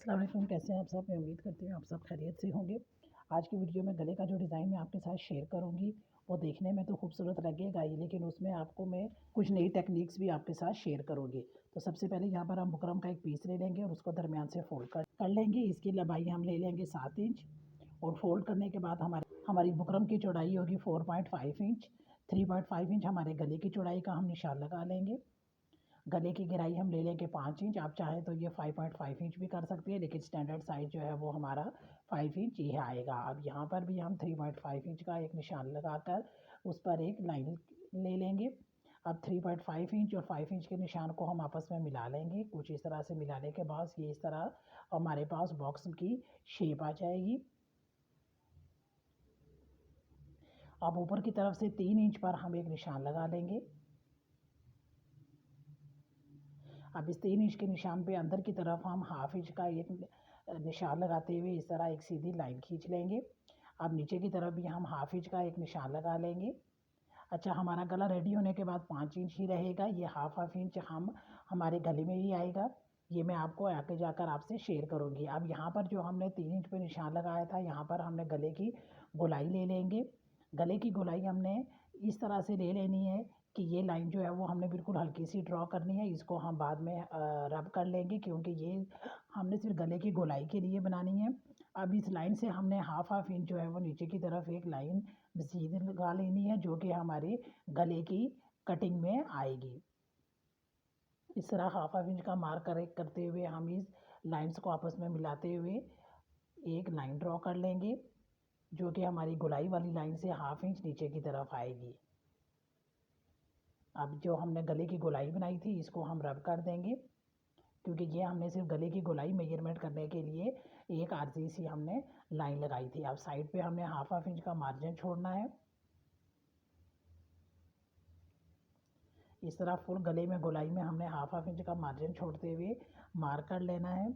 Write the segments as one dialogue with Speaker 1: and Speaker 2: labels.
Speaker 1: अस्सलाम वालेकुम, कैसे हैं आप सब। मैं उम्मीद करती हूँ आप सब खैरियत से होंगे। आज की वीडियो में गले का जो डिज़ाइन मैं आपके साथ शेयर करूँगी वो देखने में तो खूबसूरत लगेगा ही, लेकिन उसमें आपको मैं कुछ नई टेक्निक्स भी आपके साथ शेयर करूँगी। तो सबसे पहले यहाँ पर हम बुकरम का एक पीस ले लेंगे और उसको दरमियान से फोल्ड कर लेंगे। इसकी लंबाई हम ले लेंगे 7 इंच और फोल्ड करने के बाद हमारी बुकरम की चौड़ाई होगी 4.5 इंच। 3.5 इंच हमारे गले की चौड़ाई का हम निशान लगा लेंगे। गले की गहराई हम ले लेंगे 5 इंच। आप चाहें तो ये 5.5 इंच भी कर सकते हैं, लेकिन स्टैंडर्ड साइज़ जो है वो हमारा 5 इंच ही आएगा। अब यहाँ पर भी हम 3.5 इंच का एक निशान लगाकर उस पर एक लाइन ले लेंगे। अब 3.5 इंच और 5 इंच के निशान को हम आपस में मिला लेंगे। कुछ इस तरह से मिलाने के बाद ये इस तरह हमारे पास बॉक्स की शेप आ जाएगी। अब ऊपर की तरफ से 3 इंच पर हम एक निशान लगा लेंगे। अब इस 3 इंच के निशान पे अंदर की तरफ हम हाफ इंच का एक निशान लगाते हुए इस तरह एक सीधी लाइन खींच लेंगे। अब नीचे की तरफ भी हम हाफ इंच का एक निशान लगा लेंगे। अच्छा, हमारा गला रेडी होने के बाद 5 इंच ही रहेगा। ये हाफ इंच हमारे गले में ही आएगा। ये मैं आपको आगे जाकर आपसे शेयर करूँगी। अब यहाँ पर जो हमने 3 इंच पे निशान लगाया था, यहाँ पर हमने गले की गोलाई ले लेंगे। गले की गोलाई हमने इस तरह से ले लेनी है कि ये लाइन जो है वो हमने बिल्कुल हल्की सी ड्रॉ करनी है। इसको हम बाद में रब कर लेंगे, क्योंकि ये हमने सिर्फ गले की गोलाई के लिए बनानी है। अब इस लाइन से हमने हाफ इंच जो है वो नीचे की तरफ एक लाइन सीधी लगा लेनी है, जो कि हमारे गले की कटिंग में आएगी। इस तरह हाफ इंच का मार्क करते हुए हम इस लाइंस को आपस में मिलाते हुए एक लाइन ड्रॉ कर लेंगे, जो कि हमारी गोलाई वाली लाइन से हाफ इंच नीचे की तरफ आएगी। अब जो हमने गले की गोलाई बनाई थी इसको हम रब कर देंगे, क्योंकि ये हमने सिर्फ गले की गोलाई मेजरमेंट करने के लिए एक आरसी सी हमने लाइन लगाई थी। अब साइड पे हमने हाफ इंच का मार्जिन छोड़ना है। इस तरह फुल गले में गोलाई में हमने हाफ इंच का मार्जिन छोड़ते हुए मार्क कर लेना है।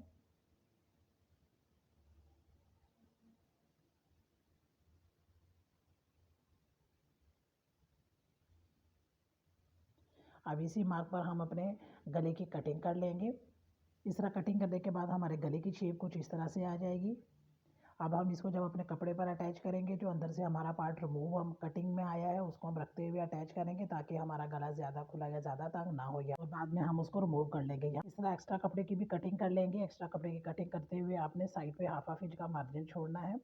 Speaker 1: अब इसी मार्क पर हम अपने गले की कटिंग कर लेंगे। इस तरह कटिंग करने के बाद हमारे गले की शेप कुछ इस तरह से आ जाएगी। अब हम इसको जब अपने कपड़े पर अटैच करेंगे, जो अंदर से हमारा पार्ट रिमूव हम कटिंग में आया है उसको हम रखते हुए अटैच करेंगे, ताकि हमारा गला ज़्यादा खुला या ज़्यादा तंग ना हो, या और बाद में हम उसको रिमूव कर लेंगे। इस तरह एक्स्ट्रा कपड़े की भी कटिंग कर लेंगे। एक्स्ट्रा कपड़े की कटिंग करते हुए आपने साइड पे हाफ इंच का मार्जिन छोड़ना है।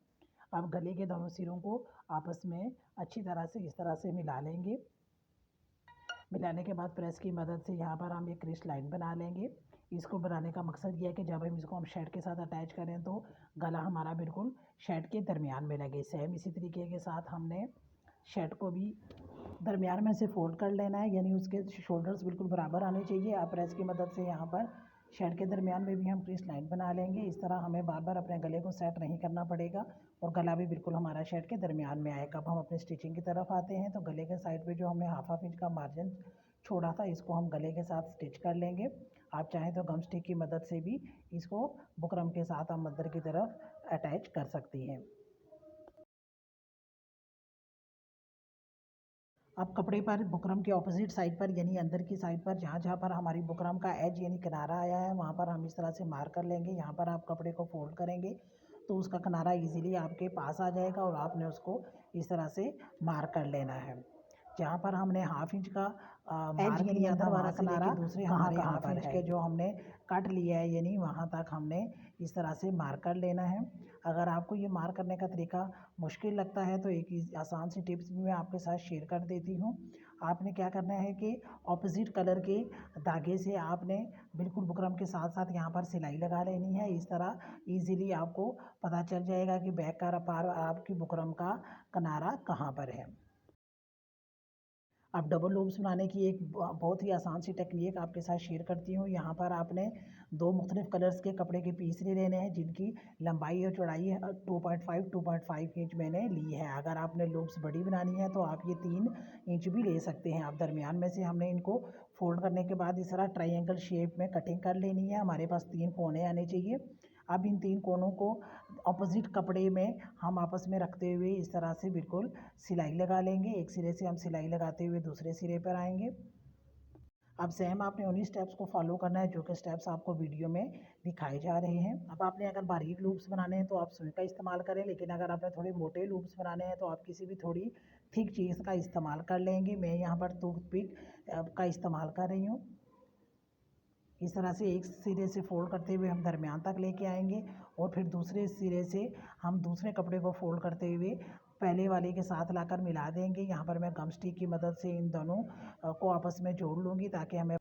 Speaker 1: अब गले के दोनों सिरों को आपस में अच्छी तरह से इस तरह से मिला लेंगे। मिलाने के बाद प्रेस की मदद से यहाँ पर हम एक क्रिस्ट लाइन बना लेंगे। इसको बनाने का मकसद ये है कि जब हम इसको शर्ट के साथ अटैच करें तो गला हमारा बिल्कुल शर्ट के दरमियान में लगे। सेम इसी तरीके के साथ हमने शर्ट को भी दरमियान में से फोल्ड कर लेना है, यानी उसके शोल्डर्स बिल्कुल बराबर आने चाहिए। आप प्रेस की मदद से यहाँ पर शर्ट के दरमियान में भी हम क्रिस्ट लाइन बना लेंगे। इस तरह हमें बार बार अपने गले को सेट नहीं करना पड़ेगा और गला भी बिल्कुल हमारा शर्ट के दरमियान में आएगा। अब हम अपनी स्टिचिंग की तरफ आते हैं, तो गले के साइड पे जो हमने हाफ इंच का मार्जिन छोड़ा था इसको हम गले के साथ स्टिच कर लेंगे। आप चाहें तो गम स्टिक की मदद से भी इसको बुकरम के साथ हम अंदर की तरफ अटैच कर सकती हैं। अब कपड़े पर बुकरम के ऑपोजिट साइड पर, यानी अंदर की साइड पर, जहाँ जहाँ पर हमारी बुकरम का एज यानी किनारा आया है वहाँ पर हम इस तरह से मार्क कर लेंगे। यहाँ पर आप कपड़े को फोल्ड करेंगे तो उसका किनारा इजीली आपके पास आ जाएगा और आपने उसको इस तरह से मार्क कर लेना है। जहाँ पर हमने हाफ इंच का एज यानी अंदर वाला किनारा दूसरे हमारे हाफ इंच के जो हमने कट लिया है, यानी वहाँ तक हमने इस तरह से मार्क कर लेना है। अगर आपको ये मार्क करने का तरीका मुश्किल लगता है तो एक आसान सी टिप्स भी मैं आपके साथ शेयर कर देती हूँ। आपने क्या करना है कि ऑपोजिट कलर के धागे से आपने बिल्कुल बुकरम के साथ साथ यहाँ पर सिलाई लगा लेनी है। इस तरह इजीली आपको पता चल जाएगा कि बैक का पार आपकी बुकरम का किनारा कहाँ पर है। अब डबल लूप्स बनाने की एक बहुत ही आसान सी टेक्निक आपके साथ शेयर करती हूँ। यहाँ पर आपने दो मुख्तलिफ कलर्स के कपड़े के पीस ले लेने हैं, जिनकी लंबाई और चौड़ाई 2.5 इंच मैंने ली है। अगर आपने लूप्स बड़ी बनानी है तो आप ये 3 इंच भी ले सकते हैं। अब दरमियान में से हमने इनको फोल्ड करने के बाद इस तरह ट्रायंगल शेप में कटिंग कर लेनी है। हमारे पास 3 कोने आने चाहिए। अब इन 3 कोनों को अपोजिट कपड़े में हम आपस में रखते हुए इस तरह से बिल्कुल सिलाई लगा लेंगे। एक सिरे से हम सिलाई लगाते हुए दूसरे सिरे पर आएंगे। अब सेम आपने उन्हीं स्टेप्स को फॉलो करना है जो कि स्टेप्स आपको वीडियो में दिखाए जा रहे हैं। अब आपने अगर बारीक लूप्स बनाने हैं तो आप सुई का इस्तेमाल करें, लेकिन अगर आपने थोड़े मोटे लूप्स बनाने हैं तो आप किसी भी थोड़ी थिक चीज़ का इस्तेमाल कर लेंगे। मैं यहाँ पर टूथपिक का इस्तेमाल कर रही हूँ। इस तरह से एक सिरे से फोल्ड करते हुए हम दरमियान तक लेके आएंगे और फिर दूसरे सिरे से हम दूसरे कपड़े को फोल्ड करते हुए पहले वाले के साथ लाकर मिला देंगे। यहाँ पर मैं गम स्टिक की मदद से इन दोनों को आपस में जोड़ लूँगी ताकि हमें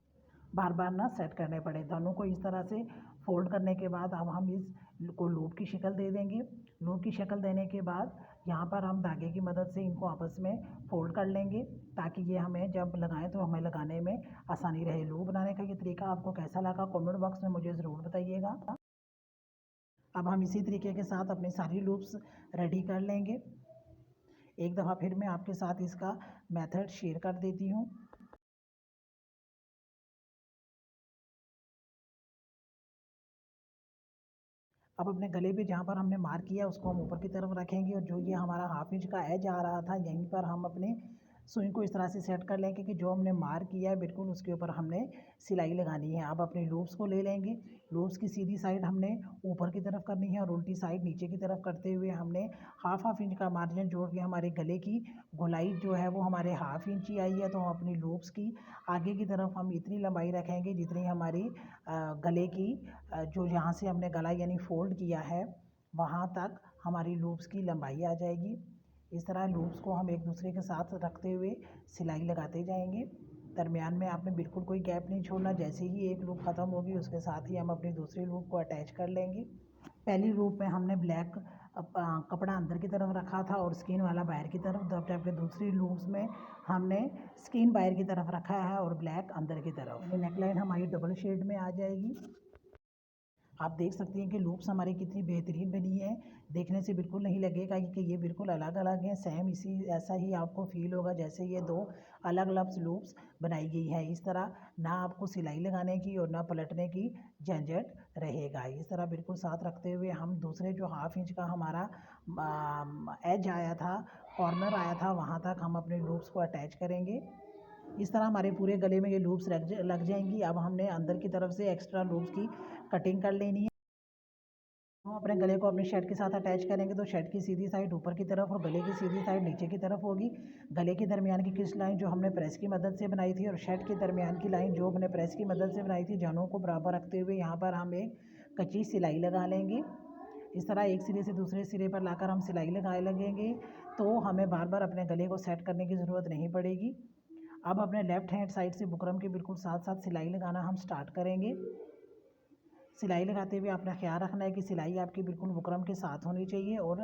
Speaker 1: बार बार ना सेट करने पड़े। दोनों को इस तरह से फोल्ड करने के बाद अब हम इस को लूप की शक्ल दे देंगे। लूप की शक्ल देने के बाद यहाँ पर हम धागे की मदद से इनको आपस में फोल्ड कर लेंगे ताकि ये हमें जब लगाएं तो हमें लगाने में आसानी रहे। लूप बनाने का ये तरीका आपको कैसा लगा कमेंट बॉक्स में मुझे ज़रूर बताइएगा। अब हम इसी तरीके के साथ अपनी सारी लूप्स रेडी कर लेंगे। एक दफ़ा फिर मैं आपके साथ इसका मेथड शेयर कर देती हूँ। अब अपने गले पे जहाँ पर हमने मार्क किया उसको हम ऊपर की तरफ रखेंगे और जो ये हमारा हाफ इंच का एज आ रहा था यहीं पर हम अपने सुई को इस तरह से सेट कर लेंगे कि जो हमने मार्क किया है बिल्कुल उसके ऊपर हमने सिलाई लगानी है। अब अपने लूप्स को ले लेंगे। लूप्स की सीधी साइड हमने ऊपर की तरफ करनी है और उल्टी साइड नीचे की तरफ करते हुए हमने हाफ इंच का मार्जिन जोड़ के हमारे गले की गोलाई जो है वो हमारे हाफ इंच ही आई है, तो हम अपनी लूप्स की आगे की तरफ हम इतनी लंबाई रखेंगे जितनी हमारी गले की जो यहाँ से हमने गला यानी फोल्ड किया है वहाँ तक हमारी लूप्स की लंबाई आ जाएगी। इस तरह लूप्स को हम एक दूसरे के साथ रखते हुए सिलाई लगाते जाएंगे। दरमियान में आपने बिल्कुल कोई गैप नहीं छोड़ना। जैसे ही एक लूप ख़त्म होगी उसके साथ ही हम अपनी दूसरी लूप को अटैच कर लेंगे। पहली लूप में हमने ब्लैक कपड़ा अंदर की तरफ रखा था और स्किन वाला बाहर की तरफ, जबकि दूसरी लूप्स में हमने स्किन बाहर की तरफ रखा है और ब्लैक अंदर की तरफ। नेकलाइन हमारी डबल शेड में आ जाएगी। आप देख सकती हैं कि लूप्स हमारी कितनी बेहतरीन बनी है। देखने से बिल्कुल नहीं लगेगा कि ये बिल्कुल अलग अलग हैं। सेम इसी ऐसा ही आपको फील होगा जैसे ये दो अलग अलग लूप्स बनाई गई है। इस तरह ना आपको सिलाई लगाने की और ना पलटने की झंझट रहेगा। इस तरह बिल्कुल साथ रखते हुए हम दूसरे जो हाफ इंच का हमारा एज आया था, कॉर्नर आया था, वहाँ तक हम अपने लूप्स को अटैच करेंगे। इस तरह हमारे पूरे गले में ये लूप्स लग जाएंगी। अब हमने अंदर की तरफ से एक्स्ट्रा लूप्स की कटिंग कर लेनी है। हम अपने गले को अपने शर्ट के साथ अटैच करेंगे तो शर्ट की सीधी साइड ऊपर की तरफ और गले की सीधी साइड नीचे की तरफ होगी। गले के दरमियान की किस लाइन जो हमने प्रेस की मदद से बनाई थी और शर्ट के दरमियान की लाइन जो हमने प्रेस की मदद से बनाई थी, दोनों को बराबर रखते हुए यहाँ पर हम एक कच्ची सिलाई लगा लेंगे। इस तरह एक सिरे से दूसरे सिरे पर लाकर हम सिलाई लगाए लगेंगे तो हमें बार बार अपने गले को सेट करने की ज़रूरत नहीं पड़ेगी। अब अपने लेफ़्ट हैंड साइड से बुकरम के बिल्कुल साथ साथ सिलाई लगाना हम स्टार्ट करेंगे। सिलाई लगाते हुए अपना ख्याल रखना है कि सिलाई आपकी बिल्कुल बुकरम के साथ होनी चाहिए और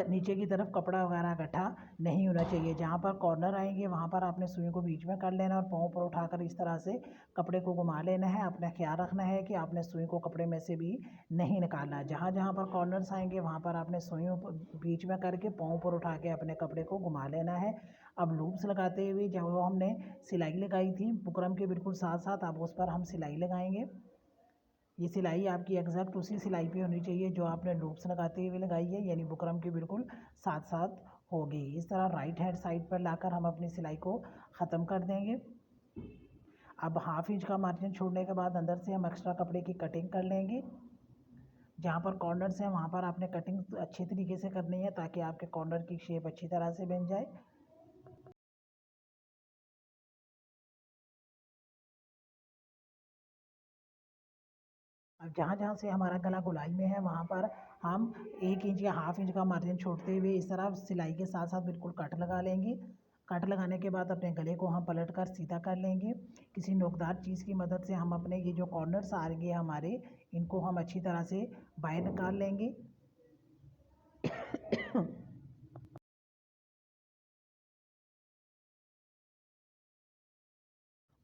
Speaker 1: नीचे की तरफ कपड़ा वगैरह इकट्ठा नहीं होना चाहिए। जहाँ पर कॉर्नर आएंगे वहाँ पर आपने सुई को बीच में कर लेना और पाँव पर उठाकर इस तरह से कपड़े को घुमा लेना है। अपना ख्याल रखना है कि आपने सुई को कपड़े में से भी नहीं निकालना। जहाँ जहाँ पर कॉर्नर्स आएंगे वहाँ पर आपने सुई बीच में करके पाँव पर उठा के अपने कपड़े को घुमा लेना है। अब लूप्स लगाते हुए जब हमने सिलाई लगाई थी बुकरम के बिल्कुल साथ साथ अब उस पर हम सिलाई लगाएंगे। ये सिलाई आपकी एग्जैक्ट उसी सिलाई पे होनी चाहिए जो आपने लूप्स लगाते हुए लगाई है, यानी बुकरम के बिल्कुल साथ साथ होगी। इस तरह राइट हैंड साइड पर लाकर हम अपनी सिलाई को ख़त्म कर देंगे। अब हाफ इंच का मार्जिन छोड़ने के बाद अंदर से हम एक्स्ट्रा कपड़े की कटिंग कर लेंगे। जहाँ पर कॉर्नर्स हैं वहाँ पर आपने कटिंग अच्छी तरीके से करनी है ताकि आपके कॉर्नर की शेप अच्छी तरह से बन जाए। अब जहाँ जहाँ से हमारा गला गोलाई में है वहाँ पर हम 1 इंच या हाफ इंच का मार्जिन छोड़ते हुए इस तरह सिलाई के साथ साथ बिल्कुल कट लगा लेंगे। कट लगाने के बाद अपने गले को हम पलट कर सीधा कर लेंगे। किसी नोकदार चीज़ की मदद से हम अपने ये जो कॉर्नर्स आ रहे हैं हमारे, इनको हम अच्छी तरह से बाहर निकाल लेंगे।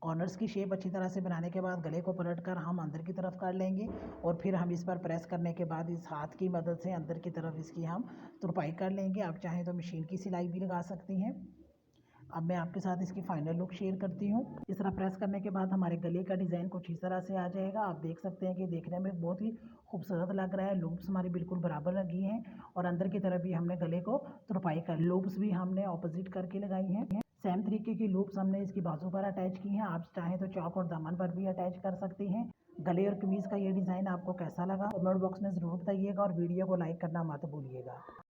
Speaker 1: कॉर्नर्स की शेप अच्छी तरह से बनाने के बाद गले को पलट कर हम अंदर की तरफ कर लेंगे और फिर हम इस पर प्रेस करने के बाद इस हाथ की मदद से अंदर की तरफ इसकी हम तुरपाई कर लेंगे। आप चाहें तो मशीन की सिलाई भी लगा सकती हैं। अब मैं आपके साथ इसकी फाइनल लुक शेयर करती हूँ। इस तरह प्रेस करने के बाद हमारे गले का डिज़ाइन कुछ इस तरह से आ जाएगा। आप देख सकते हैं कि देखने में बहुत ही खूबसूरत लग रहा है। लूप्स हमारी बिल्कुल बराबर लगी हैं और अंदर की तरफ भी हमने गले को तुरपाई कर लूप्स भी हमने ऑपोजिट करके लगाई हैं। सेम तरीके की लूप्स हमने इसकी बाजू पर अटैच की हैं। आप चाहें तो चौक और दामन पर भी अटैच कर सकती हैं। गले और कमीज़ का ये डिज़ाइन आपको कैसा लगा कमेंट बॉक्स में ज़रूर बताइएगा और वीडियो को लाइक करना मत भूलिएगा।